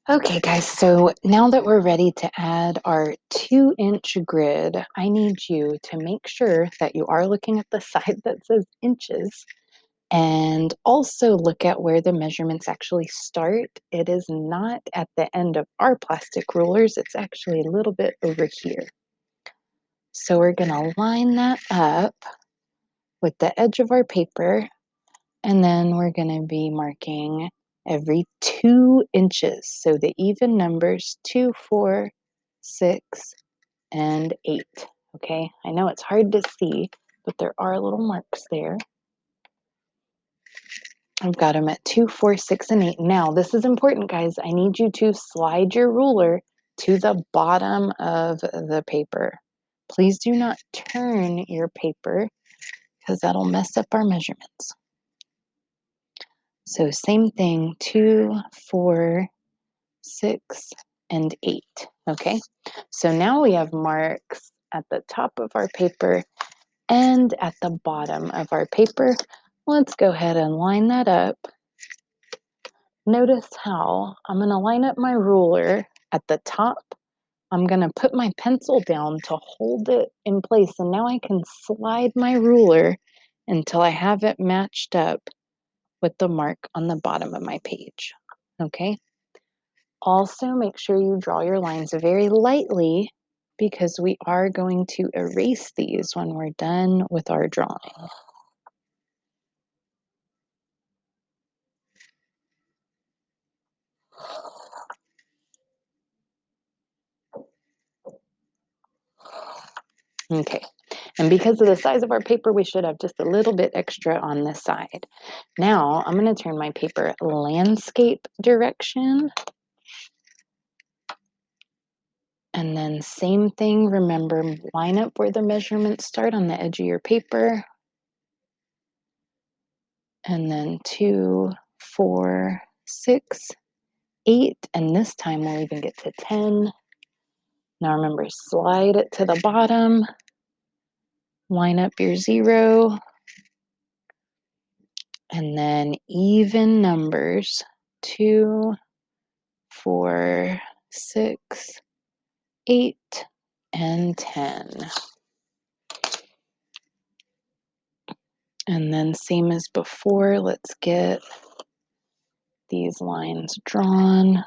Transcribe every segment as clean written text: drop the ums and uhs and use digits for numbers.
Okay, guys, so now that we're ready to add our 2-inch grid, I need you to make sure that you are looking at the side that says inches and also look at where the measurements actually start. It is not at the end of our plastic rulers, it's actually a little bit over here. So we're going to line that up with the edge of our paper, and then we're going to be marking every 2 inches. So the even numbers 2, 4, 6, and 8. Okay, I know it's hard to see, but there are little marks there. I've got them at 2, 4, 6, and 8. Now, this is important, guys. I need you to slide your ruler to the bottom of the paper. Please do not turn your paper because that'll mess up our measurements. So same thing, 2, 4, 6, and 8. Okay, so now we have marks at the top of our paper and at the bottom of our paper. Let's go ahead and line that up. Notice how I'm going to line up my ruler at the top. I'm going to put my pencil down to hold it in place, and now I can slide my ruler until I have it matched up with the mark on the bottom of my page. Okay? Also, make sure you draw your lines very lightly because we are going to erase these when we're done with our drawing. Okay, and because of the size of our paper, we should have just a little bit extra on this side. Now, I'm going to turn my paper landscape direction. And then same thing, remember, line up where the measurements start on the edge of your paper. And then 2, 4, 6, 8, and this time we'll even get to 10. Now remember, slide it to the bottom, line up your 0, and then even numbers, 2, 4, 6, 8, and 10. And then same as before, let's get these lines drawn.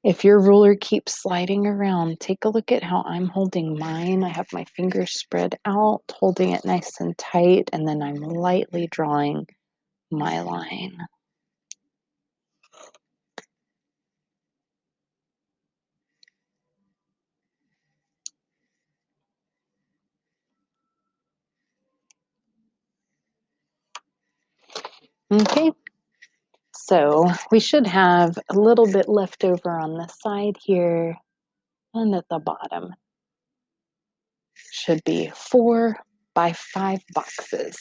If your ruler keeps sliding around, take a look at how I'm holding mine. I have my fingers spread out, holding it nice and tight, and then I'm lightly drawing my line. Okay, so we should have a little bit left over on the side here, and at the bottom should be 4 by 5 boxes.